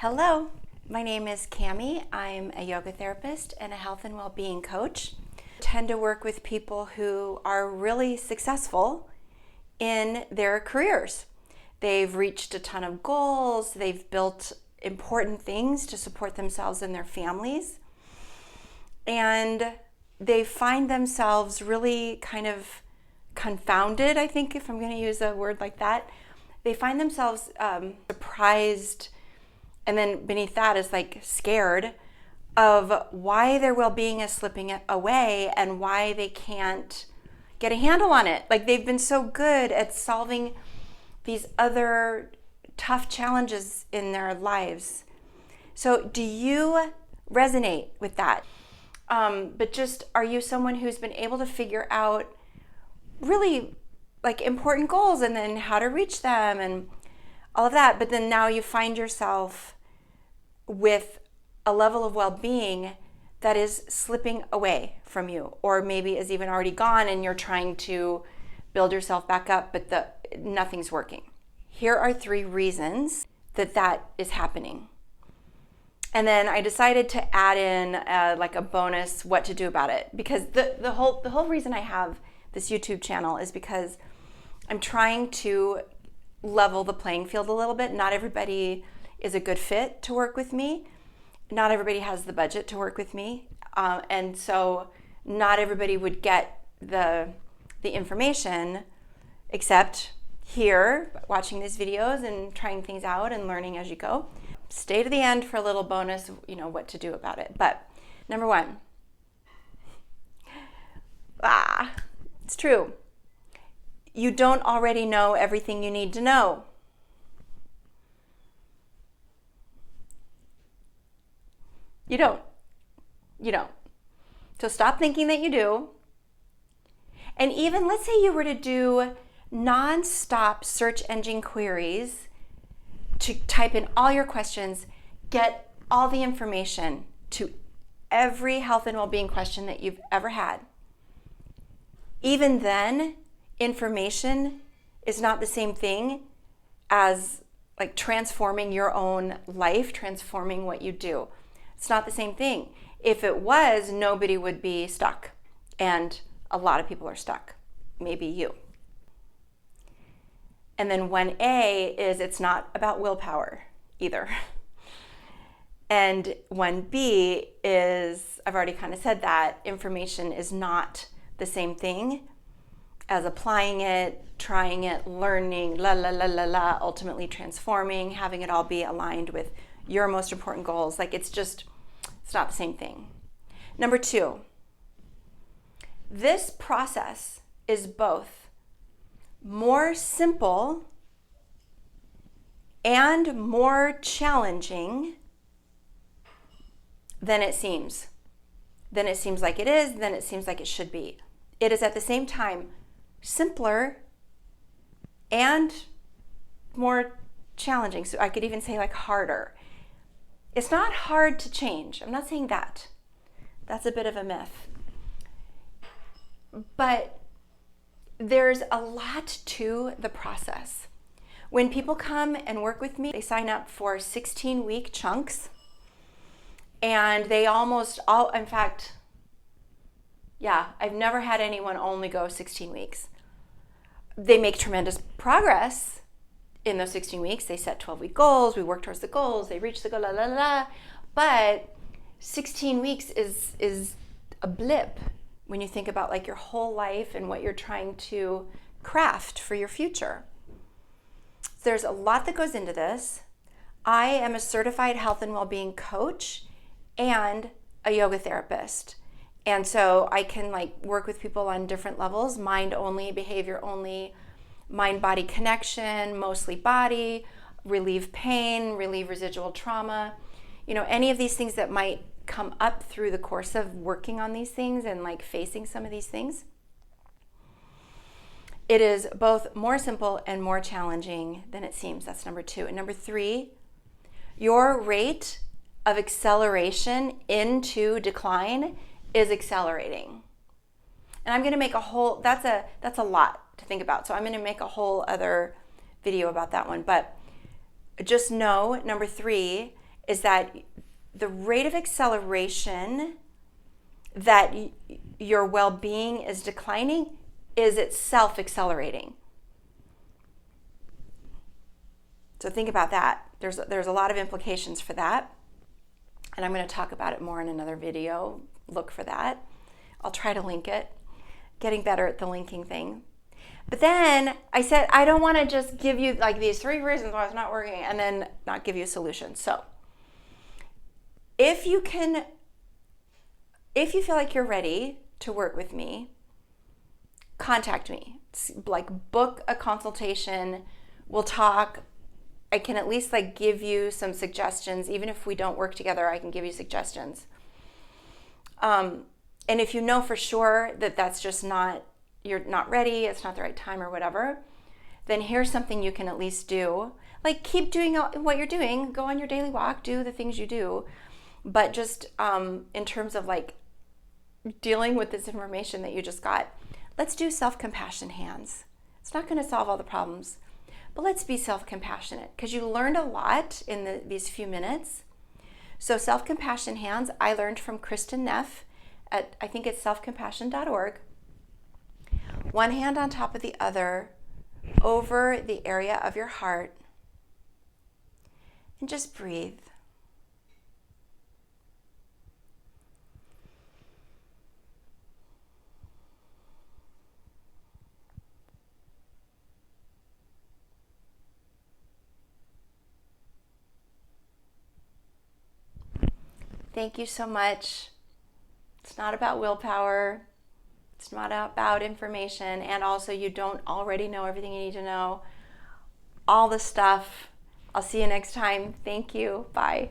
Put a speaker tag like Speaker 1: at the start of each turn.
Speaker 1: Hello, my name is Cami. I'm a yoga therapist and a health and well-being coach. I tend to work with people who are really successful in their careers. They've reached a ton of goals, they've built important things to support themselves and their families, and they find themselves really kind of confounded, I think, if I'm going to use a word like that. They find themselves surprised, and then beneath that is like scared of why their well-being is slipping away and why they can't get a handle on it. Like they've been so good at solving these other tough challenges in their lives. So do you resonate with that? But just, are you someone who's been able to figure out really like important goals and then how to reach them and all of that, but then now you find yourself with a level of well-being that is slipping away from you, or maybe is even already gone and you're trying to build yourself back up, but nothing's working. Here are 3 reasons that is happening. And then I decided to add in like a bonus what to do about it, because the whole reason I have this YouTube channel is because I'm trying to level the playing field a little bit. Not everybody is a good fit to work with me. Not everybody has the budget to work with me. And so not everybody would get the information, except here, watching these videos and trying things out and learning as you go. Stay to the end for a little bonus, what to do about it. But number 1, it's true. You don't already know everything you need to know. You don't. So stop thinking that you do. And even let's say you were to do non-stop search engine queries to type in all your questions, get all the information to every health and well-being question that you've ever had. Even then, information is not the same thing as like transforming your own life, transforming what you do. It's not the same thing. If it was, nobody would be stuck. And a lot of people are stuck. Maybe you. And then 1A is it's not about willpower either. And 1B is, I've already kind of said that, information is not the same thing as applying it, trying it, learning, ultimately transforming, having it all be aligned with your most important goals. Like it's not the same thing. Number 2, this process is both more simple and more challenging than it seems. Than it seems like it is, than it seems like it should be. It is at the same time simpler and more challenging. So I could even say like harder. It's not hard to change. I'm not saying that. That's a bit of a myth. But there's a lot to the process. When people come and work with me, they sign up for 16-week chunks. And they almost all, in fact, I've never had anyone only go 16 weeks. They make tremendous progress in those 16 weeks. They set 12-week goals. We work towards the goals. They reach the goal, But 16 weeks is a blip when you think about like your whole life and what you're trying to craft for your future. There's a lot that goes into this. I am a certified health and well-being coach and a yoga therapist. And so I can like work with people on different levels, mind only, behavior only, mind-body connection, mostly body, relieve pain, relieve residual trauma, any of these things that might come up through the course of working on these things and like facing some of these things. It is both more simple and more challenging than it seems. That's number 2. And number 3, your rate of acceleration into decline is accelerating. And I'm going to make a whole, that's a lot to think about. So I'm going to make a whole other video about that one. But just know, number 3, is that the rate of acceleration that your well-being is declining is itself accelerating. So think about that. There's a lot of implications for that. And I'm going to talk about it more in another video. Look for that. I'll try to link it. Getting better at the linking thing. But then I said, I don't want to just give you like these 3 reasons why it's not working and then not give you a solution. So if you feel like you're ready to work with me, contact me. Like book a consultation. We'll talk. I can at least like give you some suggestions. Even if we don't work together, I can give you suggestions. And if you know for sure that that's just you're not ready, it's not the right time or whatever, then here's something you can at least do. Like keep doing what you're doing, go on your daily walk, do the things you do. But just in terms of like dealing with this information that you just got, let's do self-compassion hands. It's not going to solve all the problems, but let's be self-compassionate because you learned a lot in these few minutes. So self-compassion hands, I learned from Kristen Neff at, I think it's selfcompassion.org. One hand on top of the other over the area of your heart and just breathe. Thank you so much. It's not about willpower. It's not about information. And also you don't already know everything you need to know. All the stuff. I'll see you next time. Thank you. Bye.